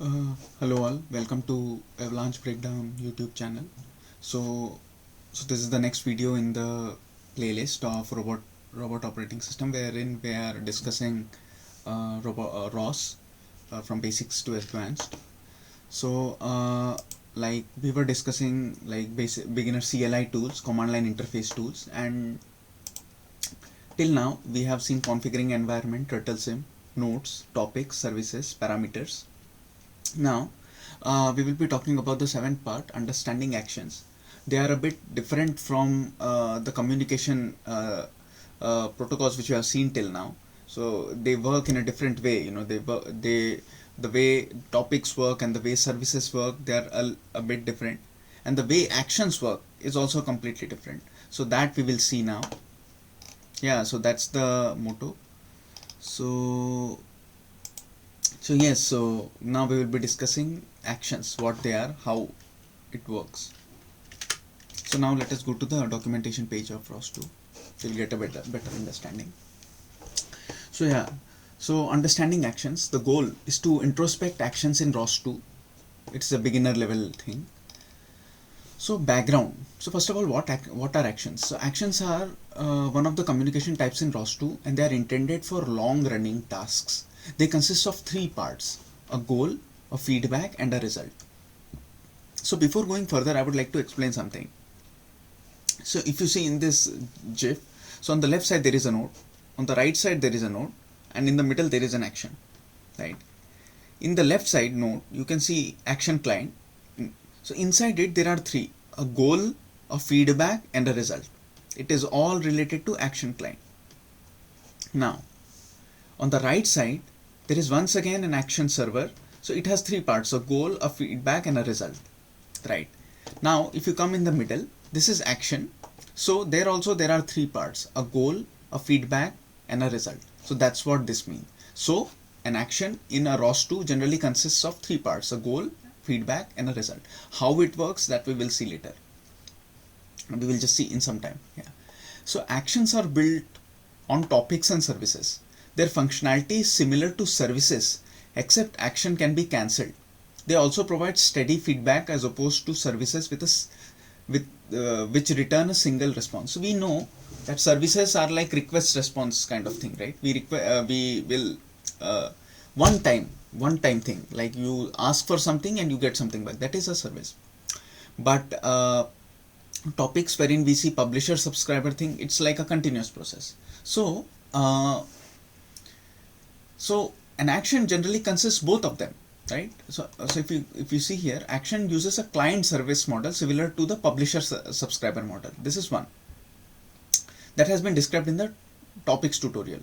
Hello all, welcome to Avalanche Breakdown YouTube channel. So this is the next video in the playlist of robot operating system, wherein we are discussing ROS from basics to advanced. So like we were discussing like basic beginner CLI tools, command line interface tools, and till now we have seen configuring environment, turtle sim, nodes, topics, services, parameters. Now, we will be talking about the seventh part, understanding actions. They are a bit different from the communication protocols which we have seen till now. So they work in a different way. You know, the way topics work and the way services work, they are a bit different, and the way actions work is also completely different. So that we will see now. Yeah, so that's the motto. So yes, so now we will be discussing actions, what they are, how it works. So now let us go to the documentation page of ROS2. We'll get a better understanding. So yeah, so understanding actions, the goal is to introspect actions in ROS2. It's a beginner level thing. So background. So first of all, what are actions? So actions are one of the communication types in ROS2, and they are intended for long running tasks. They consist of three parts: a goal, a feedback, and a result. So before going further, I would like to explain something. So if you see in this GIF, so on the left side there is a node, on the right side there is a node, and in the middle there is an action, right? In the left side node, you can see action client. So inside it there are three: a goal, a feedback, and a result. It is all related to action client. Now, on the right side, there is once again an action server. So it has three parts: a goal, a feedback, and a result, right? Now, if you come in the middle, this is action. So there are three parts: a goal, a feedback, and a result. So that's what this means. So an action in a ROS2 generally consists of three parts: a goal, feedback, and a result. How it works, that we will see later. We will just see in some time. Yeah. So actions are built on topics and services. Their functionality is similar to services, except action can be cancelled. They also provide steady feedback as opposed to services which return a single response. So we know that services are like request response kind of thing, right? We will one time thing, like you ask for something and you get something back. That is a service. But topics wherein we see publisher subscriber thing, it's like a continuous process. So an action generally consists both of them, right? So if you see here, action uses a client service model similar to the publisher subscriber model. This is one that has been described in the topics tutorial.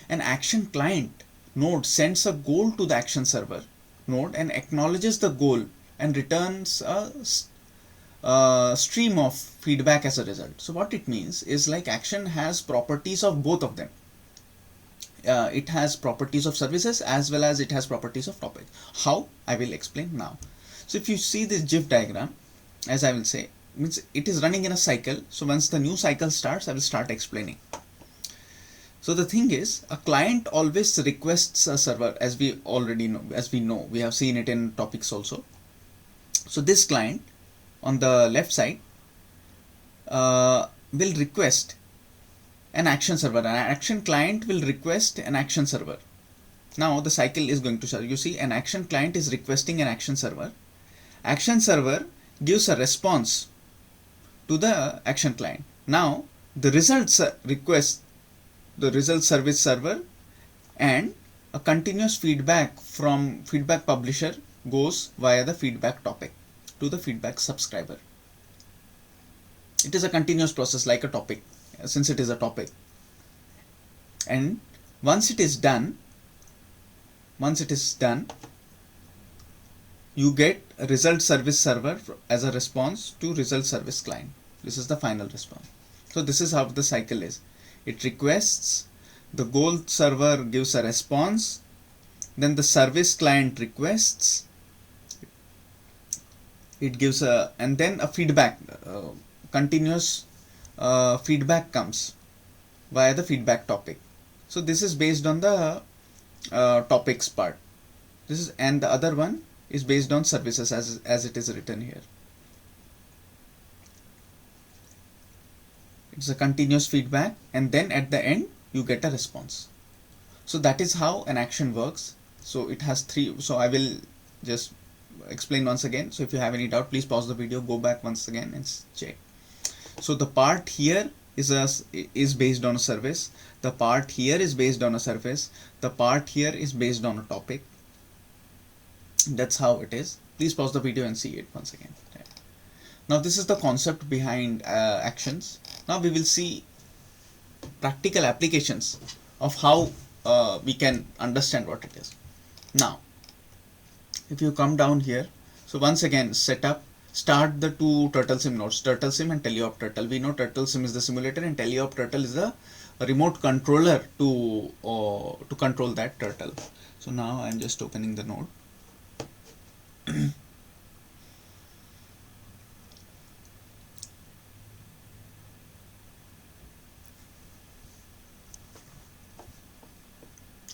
An action client node sends a goal to the action server node and acknowledges the goal and returns a stream of feedback as a result. So what it means is, like, action has properties of both of them. It has properties of services as well as it has properties of topic. How? I will explain now. So if you see this GIF diagram, as I will say, means it is running in a cycle. So once the new cycle starts, I will start explaining. So the thing is, a client always requests a server, as we already know, we have seen it in topics also. So this client on the left side will request an action server. An action client will request an action server. Now the cycle is going to start. You see, an action client is requesting an action server. Action server gives a response to the action client. Now the results request the result service server, and a continuous feedback from feedback publisher goes via the feedback topic to the feedback subscriber. It is a continuous process, like a topic, since it is a topic. And once it is done, you get a result service server as a response to result service client. This is the final response. So this is how the cycle is. It requests, the goal server gives a response, then the service client requests, it gives and then a feedback, continuous feedback comes via the feedback topic. So this is based on the topics part. This is, and the other one is based on services as it is written here. It's a continuous feedback, and then at the end you get a response. So that is how an action works. So it has three. So I will just explain once again. So if you have any doubt, please pause the video, go back once again and check. So the part here is based on a service. The part here is based on a service. The part here is based on a topic. That's how it is. Please pause the video and see it once again. Now this is the concept behind actions. Now we will see practical applications of how we can understand what it is. Now if you come down here, so once again start the two turtle sim nodes, turtle sim and teleop turtle. We know turtle sim is the simulator and teleop turtle is the remote controller to control that turtle. So now I'm just opening the node.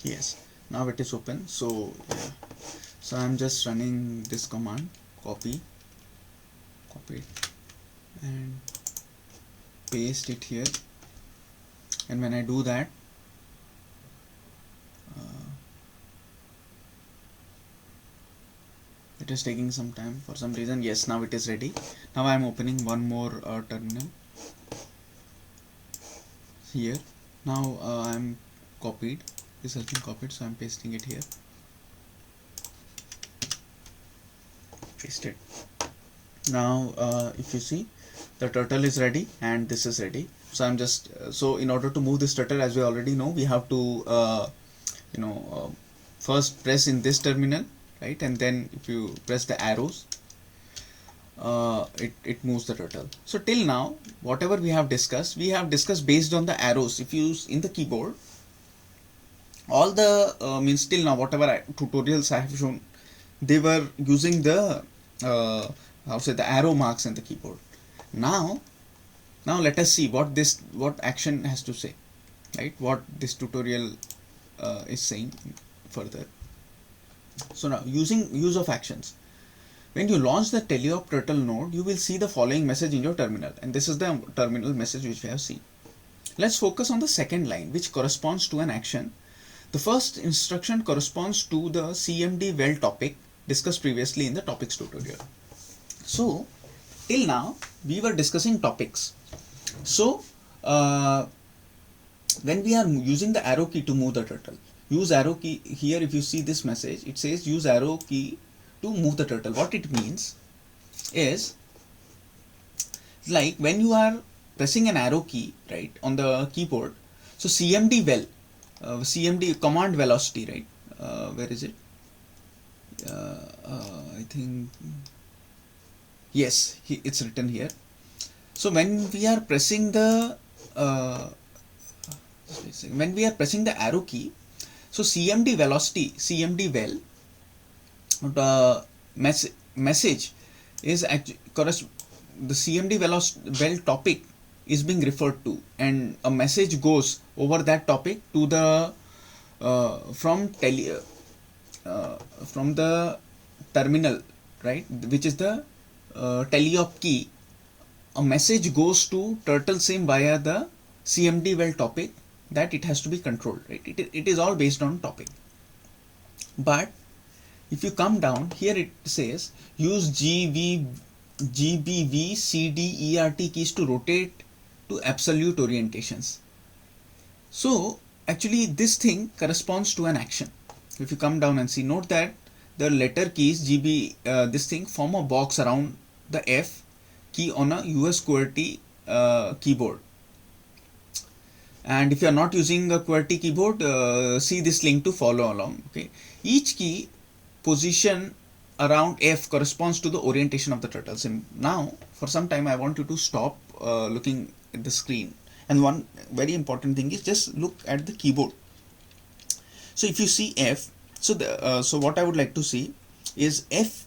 Yes, now it is open. So yeah, so I'm just running this command, copy it and paste it here, and when I do that, it is taking some time for some reason. Yes, now it is ready. Now I'm opening one more terminal here. Now I'm copied, this has been copied, so I'm pasting it here. Paste it. Now if you see, the turtle is ready and this is ready. So I'm just so in order to move this turtle, as we already know, we have to first press in this terminal, right, and then if you press the arrows, it moves the turtle. So till now whatever we have discussed based on the arrows. If you use in the keyboard, all the means till now whatever tutorials I have shown, they were using the the arrow marks in the keyboard. Now let us see what action has to say, right, what this tutorial is saying further. So now use of actions. When you launch the teleop turtle node, you will see the following message in your terminal, and this is the terminal message which we have seen. Let's focus on the second line, which corresponds to an action. The first instruction corresponds to the CMD well topic discussed previously in the topics tutorial. So till now we were discussing topics. So when we are using the arrow key to move the turtle, use arrow key here. If you see this message, it says use arrow key to move the turtle. What it means is, like when you are pressing an arrow key, right, on the keyboard, so CMD well, CMD command velocity, right, where is it? I think yes, it's written here. So when we are pressing the arrow key, so CMD velocity, CMD well, the message is actually the CMD well topic is being referred to, and a message goes over that topic to the from the terminal, right, which is the teleop key. A message goes to turtle sim via the CMD well topic that it has to be controlled, right. It is all based on topic. But if you come down here, it says use GBV CDERT keys to rotate to absolute orientations. So actually this thing corresponds to an action. If you come down and see, note that the letter keys GB this thing form a box around the F key on a US QWERTY keyboard. And if you are not using a QWERTY keyboard, see this link to follow along. Okay, each key position around F corresponds to the orientation of the turtle sim. Now for some time I want you to stop looking at the screen, and one very important thing is just look at the keyboard. So if you see F, so what I would like to see is F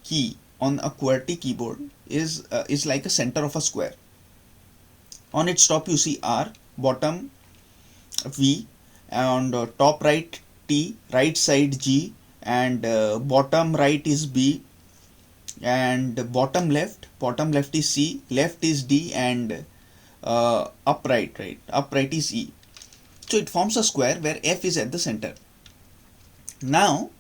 key on a QWERTY keyboard is like a center of a square. On its top you see R, bottom V, and top right T, right side G, and bottom right is B, and bottom left is C, left is D, and upright is E. So it forms a square where F is at the center. Now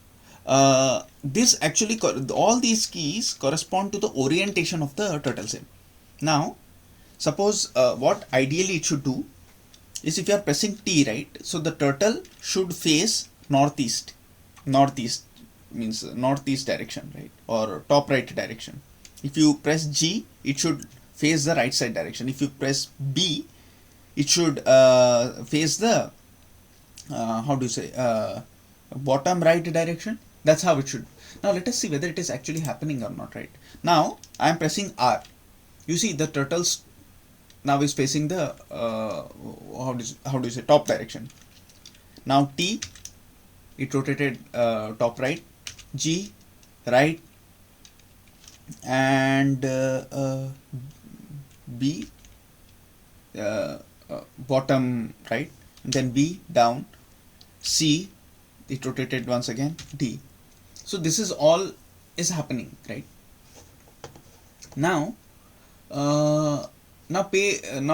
this actually all these keys correspond to the orientation of the turtle sim. Now suppose what ideally it should do is, if you are pressing T, right, so the turtle should face northeast. Northeast means northeast direction, right, or top right direction. If you press G, it should face the right side direction. If you press B, it should face the how do you say bottom right direction. That's how it should. Now let us see whether it is actually happening or not. Right now I am pressing R. You see the turtles now is facing the how do you say top direction. Now T, it rotated top right, G right, and B bottom right, and then B down, C, it rotated once again, D. So this is all is happening, right? Now now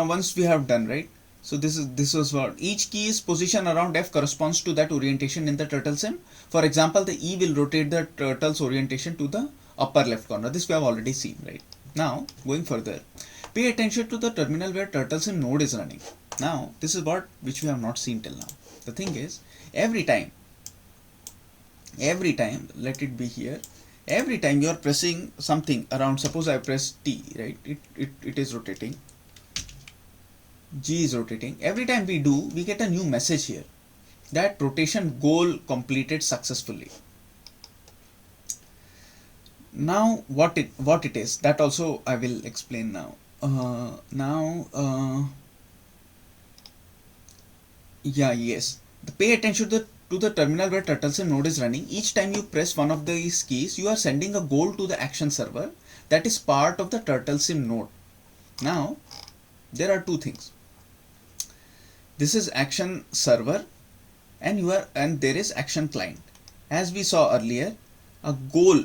once we have done, right, so this was what each key is position around F corresponds to that orientation in the turtle sim. For example, the E will rotate the turtle's orientation to the upper left corner. This we have already seen, right? Now going further, pay attention to the terminal where turtle sim node is running. Now this is what which we have not seen till now. The thing is, every time let it be here, every time you are pressing something around, suppose I press T, right, it is rotating, G is rotating. Every time we do, we get a new message here that rotation goal completed successfully. Now what it is, that also I will explain now. Pay attention to the terminal where turtle sim node is running. Each time you press one of these keys, you are sending a goal to the action server that is part of the turtle sim node. Now there are two things. This is action server, and there is action client. As we saw earlier, a goal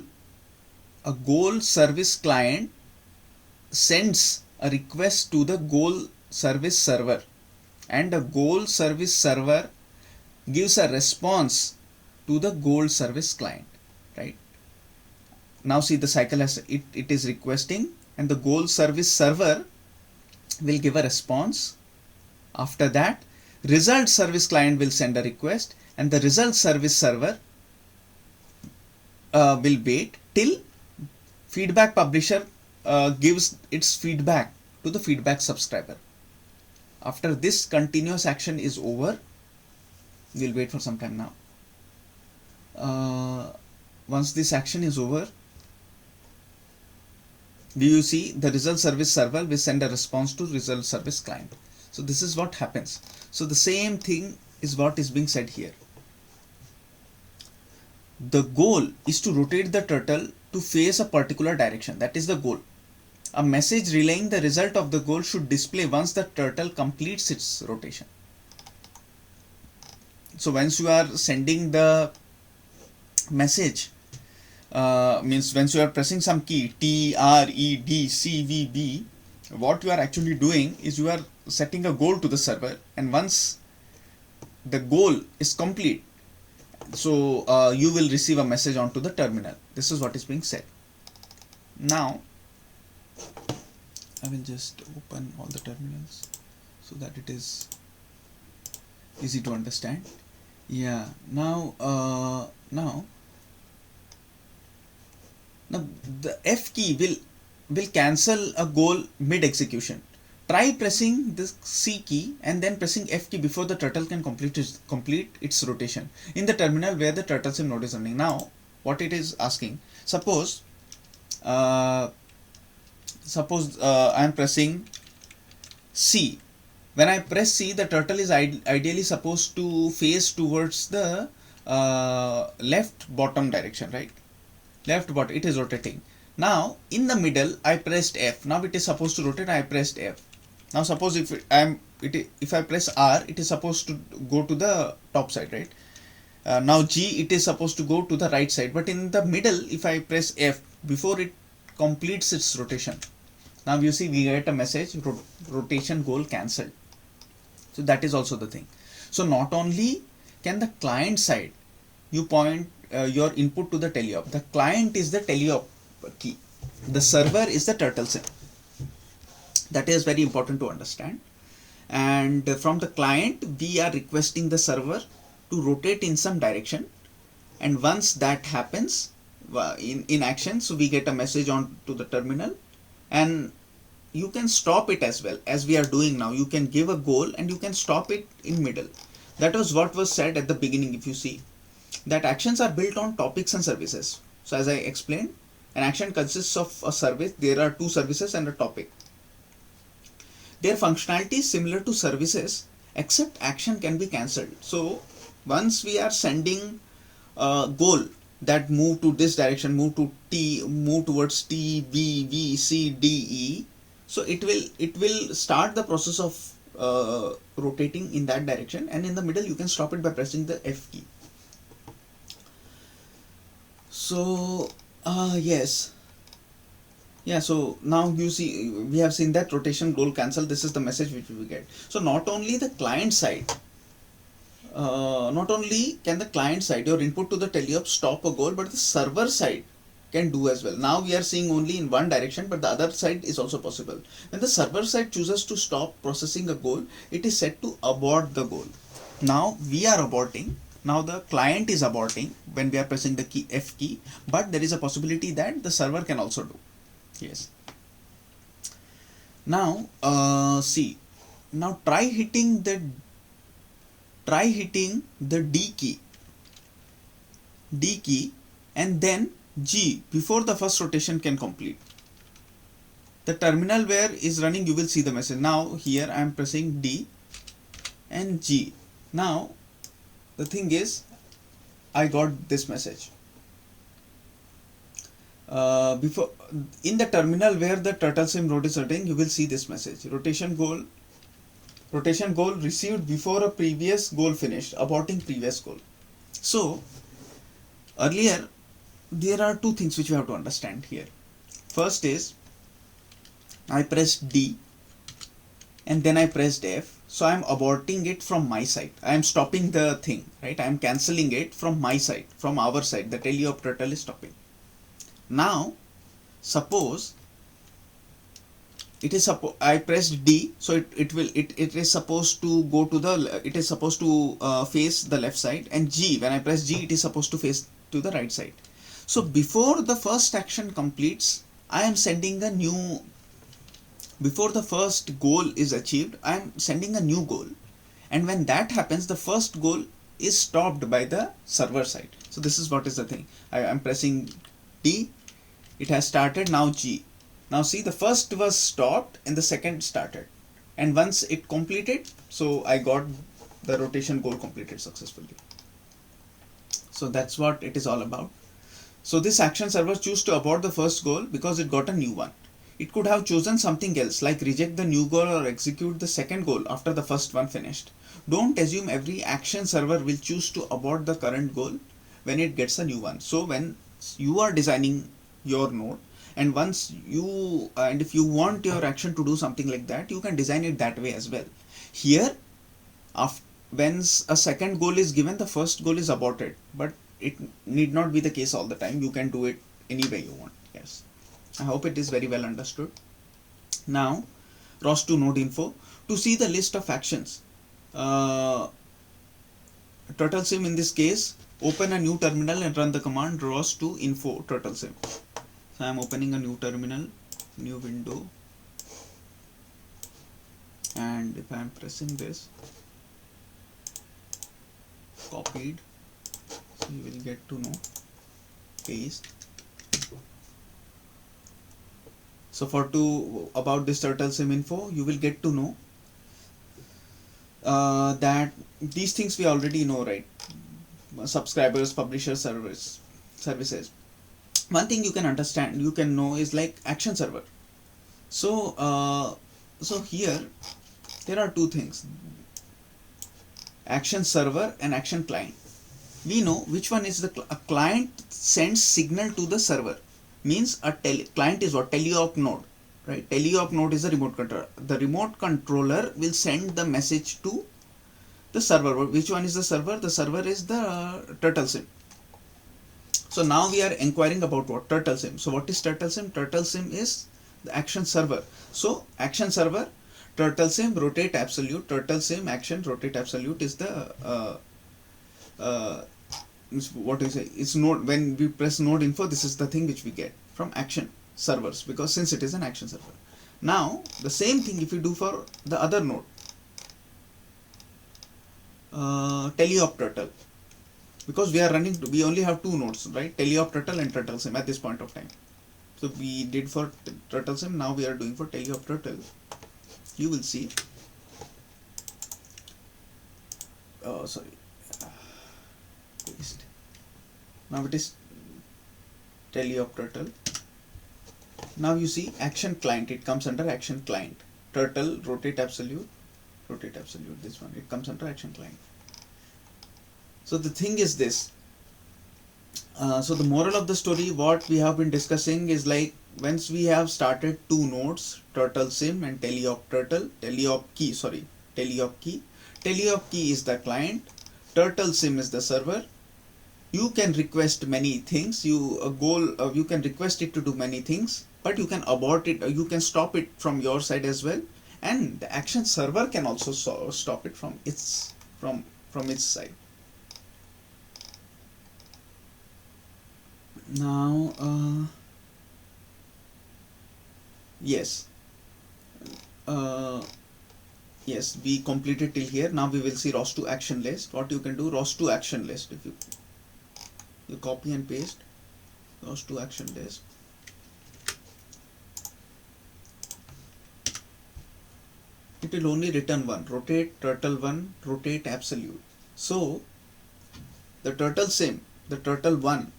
service client sends a request to the goal service server, and a goal service server gives a response to the goal service client, right? Now see the cycle as it is requesting, and the goal service server will give a response. After that, result service client will send a request, and the result service server will wait till feedback publisher gives its feedback to the feedback subscriber. After this continuous action is over, we'll wait for some time now. Once this action is over, do you see the result service server will send a response to result service client. So this is what happens. So the same thing is what is being said here. The goal is to rotate the turtle to face a particular direction. That is the goal. A message relaying the result of the goal should display once the turtle completes its rotation. So once you are sending the message, means once you are pressing some key T, R, E, D, C, V, B, what you are actually doing is you are setting a goal to the server, and once the goal is complete, so you will receive a message onto the terminal. This is what is being said. Now I will just open all the terminals so that it is easy to understand. Yeah, now the F key will cancel a goal mid execution. Try pressing the C key and then pressing F key before the turtle can complete its rotation in the terminal where the turtle sim node is running. Now what it is asking, suppose I am pressing C. When I press C, the turtle is ideally supposed to face towards the left bottom direction, right? Left bottom, it is rotating. Now in the middle I pressed F. Now it is supposed to rotate, I pressed F. Now suppose if I press R, it is supposed to go to the top side, right? Now G, it is supposed to go to the right side, but in the middle, if I press F, before it completes its rotation, now you see we get a message, rotation goal cancelled. So that is also the thing. So not only can the client side, you point your input to the teleop. The client is the teleop key. The server is the turtle sim. That is very important to understand. And from the client, we are requesting the server to rotate in some direction. And once that happens in action, so we get a message on to the terminal, and you can stop it as well as we are doing now. You can give a goal and you can stop it in middle. That was what was said at the beginning. If you see that actions are built on topics and services. So as I explained, an action consists of a service. There are two services and a topic. Their functionality is similar to services, except action can be cancelled. So once we are sending a goal that move to this direction, move to T, move towards T, B, V, C, D, E. So it will start the process of rotating in that direction, and in the middle you can stop it by pressing the F key. So yes. Yeah, so now you see we have seen that rotation goal cancel. This is the message which we get. So not only the client side, not only can the client side, your input to the teleop, stop a goal, but the server side can do as well. Now we are seeing only in one direction, but the other side is also possible. When the server side chooses to stop processing a goal, it is set to abort the goal. Now we are aborting. Now the client is aborting when we are pressing the key F key, but there is a possibility that the server can also do. Yes. Now see. Now try hitting the D key, and then G before the first rotation can complete. The terminal where is running, you will see the message. Now here I am pressing D and G. Now the thing is, I got this message. Before in the terminal where the turtle sim road is running, you will see this message: rotation goal received before a previous goal finished, aborting previous goal. So earlier there are two things which we have to understand here. First is I pressed D and then I pressed F. So I am aborting it from my side. I am stopping the thing, right? I am cancelling it from my side, from our side. The teleop turtle is stopping. Now suppose it is I pressed D, so it is supposed to go to the, it is supposed to face the left side, and G, when I press G, it is supposed to face to the right side. So before the first action completes, I am sending a new, before the first goal is achieved, I am sending a new goal, and when that happens, the first goal is stopped by the server side. So this is what is the thing. I am pressing D, it has started. Now G. Now see, the first was stopped and the second started, and once it completed, so I got the rotation goal completed successfully. So that's what it is all about. So this action server chose to abort the first goal because it got a new one. It could have chosen something else, like reject the new goal or execute the second goal after the first one finished. Don't assume every action server will choose to abort the current goal when it gets a new one. So when you are designing your node, and once you and if you want your action to do something like that, you can design it that way as well. Here, when a second goal is given, the first goal is aborted, but it need not be the case all the time. You can do it any way you want. Yes, I hope it is very well understood. Now ROS2 node info, to see the list of actions, turtle sim in this case, open a new terminal and run the command ROS2 info turtle sim. So I am opening a new terminal, new window, and if I am pressing this, copied, so you will get to know, paste. So about this turtle sim info, you will get to know that these things we already know, right? Subscribers, publishers, services. One thing you can understand, you can know, is like action server. So so here there are two things: action server and action client. we know which one is a client sends signal to the server. Means a client is what? Teleop node, right? Teleop node is a remote controller. The remote controller will send the message to the server. Which one is the server? The server is the turtle sim. So now we are inquiring about what? Turtle sim. So what is turtle sim? Turtle sim is the action server. So action server, turtle sim, rotate absolute, turtle sim, action, rotate absolute is the uh, what do you say? It's node. When we press node info, this is the thing which we get from action servers, because since it is an action server. Now the same thing if you do for the other node, teleop turtle, because we only have two nodes, right? Teleop turtle and turtle sim at this point of time. So we did for turtle sim, now we are doing for teleop turtle. You will see, sorry, paste. Now it is teleop turtle. Now you see action client, it comes under action client. Turtle, rotate absolute, this one, it comes under action client. So the thing is this, so the moral of the story, what we have been discussing is like, once we have started two nodes, turtle sim and teleop turtle, teleop key is the client, turtle sim is the server. You can request many things, you can request it to do many things, but you can abort it, you can stop it from your side as well, and the action server can also stop it from its side. Now yes, uh, yes, we completed till here. Now we will see ROS to action list. What you can do, ROS to action list, if you copy and paste ROS to action list, it will only return one, rotate turtle one, rotate absolute. So the turtle one,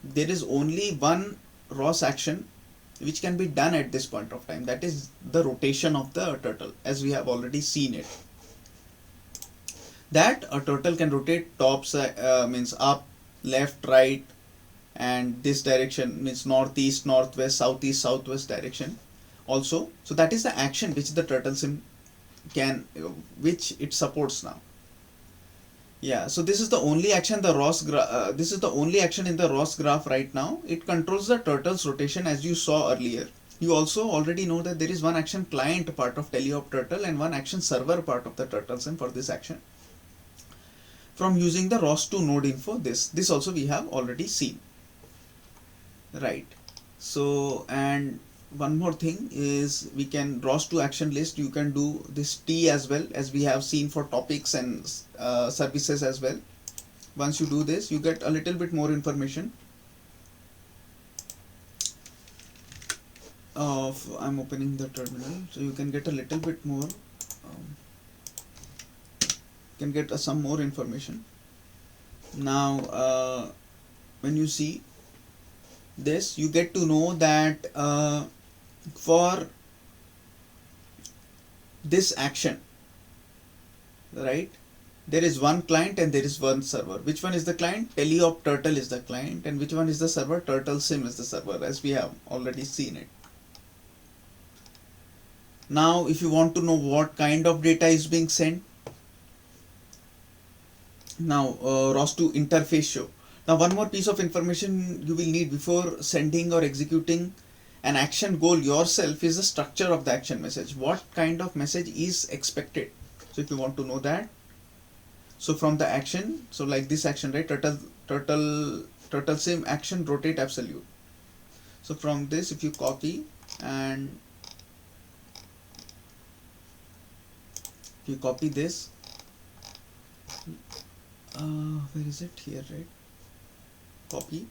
there is only one ROS action which can be done at this point of time, that is the rotation of the turtle, as we have already seen it, that a turtle can rotate means up, left, right, and this direction means northeast, northwest, southeast, southwest direction also. So that is the action which the turtle sim can, which it supports now. Yeah, so this is the only action this is the only action in the ROS graph right now. It controls the turtle's rotation, as you saw earlier. You also already know that there is one action client part of teleop turtle and one action server part of the turtle sim for this action. From using the ROS2 node info, this also we have already seen, right? So, and one more thing is, we can ROS2 action list, you can do this T as well, as we have seen for topics and services as well. Once you do this, you get a little bit more information of, I'm opening the terminal, so you can get a little bit more, can get some more information. Now when you see this, you get to know that for this action, right, there is one client and there is one server. Which one is the client? Teleop turtle is the client, and which one is the server? Turtle sim is the server, as we have already seen it. Now if you want to know what kind of data is being sent, now ROS2 interface show. Now one more piece of information you will need before sending or executing an action goal yourself is the structure of the action message. What kind of message is expected? So if you want to know that, so from the action, so like this action, right, turtle sim action, rotate absolute. So from this, if you copy and if you copy this, where is it? Here, right? Copy.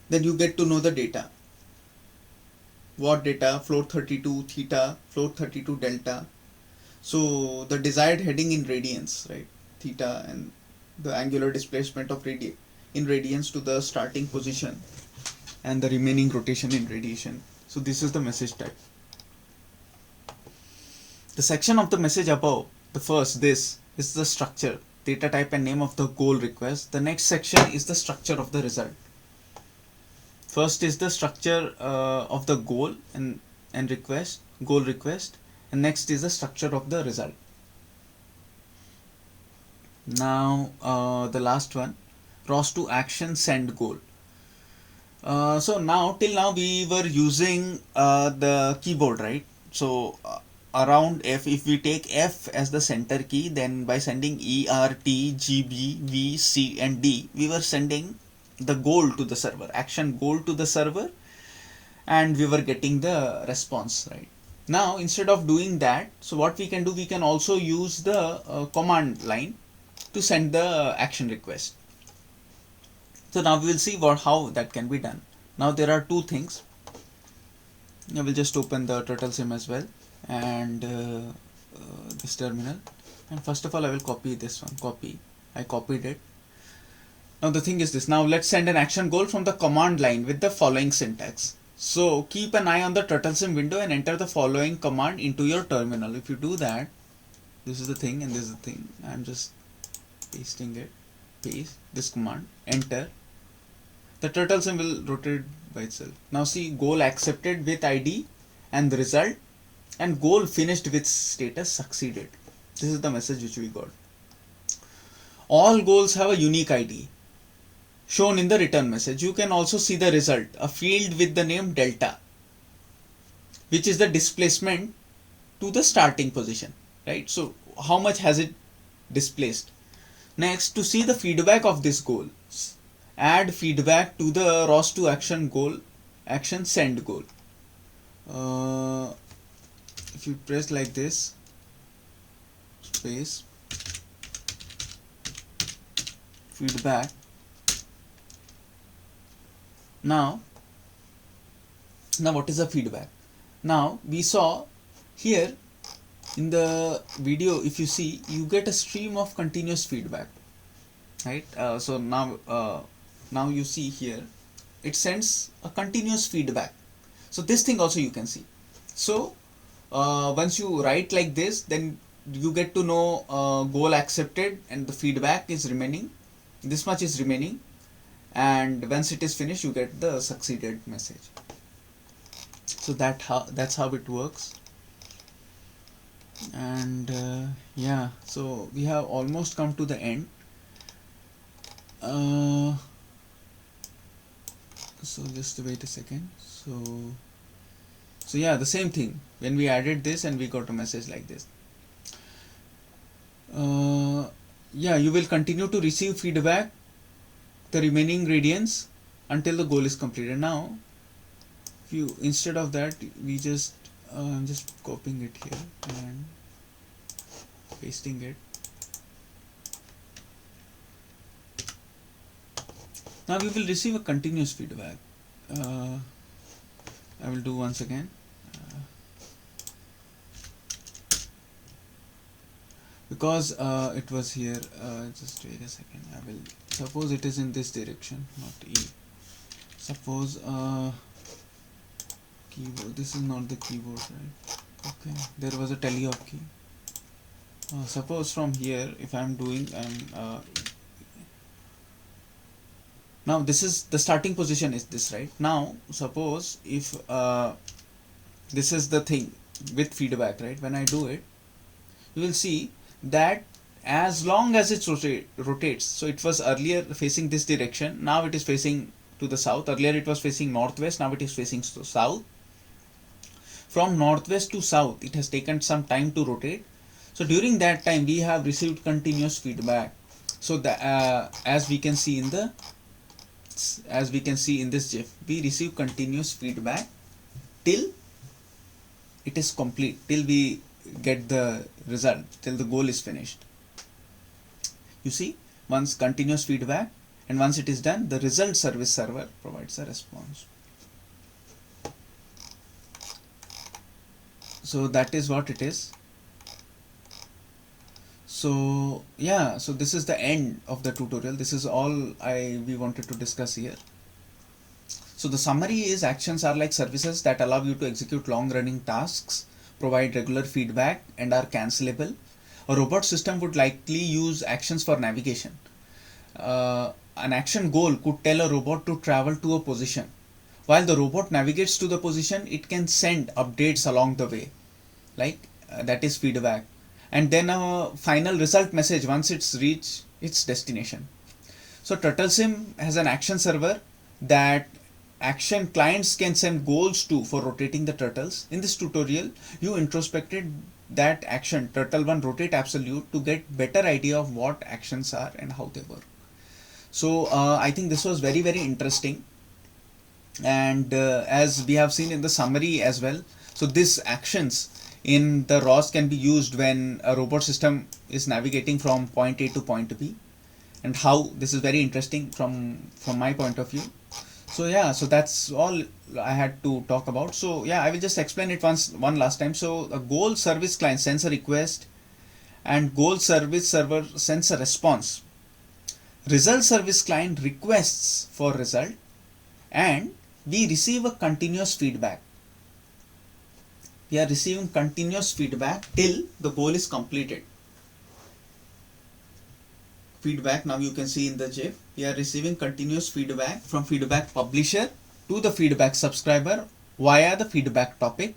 Then you get to know the data. What data? Float 32 theta, float 32 delta. So the desired heading in radians, right? Theta, and the angular displacement of in radians to the starting position, and the remaining rotation in radiation. So this is the message type. The section of the message above, the first, this is the structure, data type and name of the goal request. The next section is the structure of the result. First is the structure of the goal and request, goal request, and next is the structure of the result. Now the last one, ROS to action send goal. So now till now we were using the keyboard, right? So around F, if we take F as the center key, then by sending E, R, T, G, B, V, C and D, we were sending the goal to the server, action goal to the server, and we were getting the response, right? Now instead of doing that, so what we can do, we can also use the command line to send the action request. So now we will see how that can be done. Now there are two things. I will just open the turtle sim as well, and this terminal, and first of all I will copy this one. I copied it. Now the thing is this, now let's send an action goal from the command line with the following syntax. So keep an eye on the turtle sim window and enter the following command into your terminal. If you do that, this is the thing and this is the thing. I'm just pasting it. Paste this command, enter. The turtle sim will rotate by itself. Now see, goal accepted with ID and the result, and goal finished with status succeeded. This is the message which we got. All goals have a unique ID shown in the return message. You can also see the result, a field with the name delta, which is the displacement to the starting position, right? So how much has it displaced? Next, to see the feedback of this goal, add feedback to the ROS to action goal, action send goal. If you press like this, space, feedback. Now what is the feedback? Now we saw here in the video, if you see, you get a stream of continuous feedback, right? So now you see here, it sends a continuous feedback. So this thing also you can see. So once you write like this, then you get to know goal accepted and the feedback is remaining, this much is remaining, and once it is finished you get the succeeded message. So that's how it works. And yeah, so we have almost come to the end. So just wait a second. So yeah, the same thing, when we added this and we got a message like this. Yeah, you will continue to receive feedback, the remaining gradients, until the goal is completed. Now if you, instead of that, we just I'm just copying it here and pasting it. Now we will receive a continuous feedback. I will do once again. Because it was here, just wait a second. I will suppose it is in this direction, not E. Suppose keyboard, this is not the keyboard, right? Okay, there was a teleop key. Suppose from here, if I am doing, now this is the starting position is this, right? Now suppose if this is the thing with feedback, right? When I do it, you will see that as long as it rotates, so it was earlier facing this direction, now it is facing to the south. Earlier it was facing northwest, now it is facing to south. From northwest to south, it has taken some time to rotate. So during that time we have received continuous feedback. So the as we can see in this GIF, we receive continuous feedback till it is complete, till we get the result, till the goal is finished. You see, once continuous feedback, and once it is done, the result service server provides a response. So that is what it is. So yeah, so this is the end of the tutorial. This is all we wanted to discuss here. So the summary is, actions are like services that allow you to execute long running tasks provide regular feedback and are cancelable. A robot system would likely use actions for navigation. An action goal could tell a robot to travel to a position. While the robot navigates to the position, it can send updates along the way, like that is feedback, and then a final result message once it's reached its destination. So TurtleSim has an action server that action clients can send goals to for rotating the turtles. In this tutorial, you introspected that action turtle1 rotate absolute to get better idea of what actions are and how they work. So I think this was very interesting, and as we have seen in the summary as well, so these actions in the ROS can be used when a robot system is navigating from point A to point B, and how this is very interesting from my point of view. So yeah, so that's all I had to talk about. So yeah, I will just explain it one last time. So a goal service client sends a request, and goal service server sends a response. Result service client requests for result, and we receive a continuous feedback. We are receiving continuous feedback till the goal is completed. Feedback, now you can see in the GIF, we are receiving continuous feedback from feedback publisher to the feedback subscriber via the feedback topic.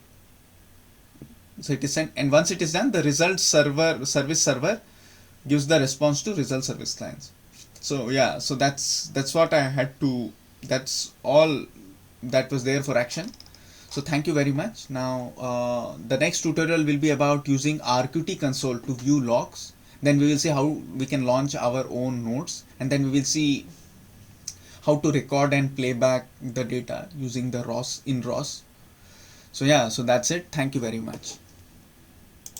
So it is sent, and once it is done, the result service server gives the response to result service clients. So yeah, so that's what I had to, that's all that was there for action. So thank you very much. Now the next tutorial will be about using RQT console to view logs. Then we will see how we can launch our own nodes, and then we will see how to record and play back the data using the ROS in ROS. So yeah, so that's it. Thank you very much.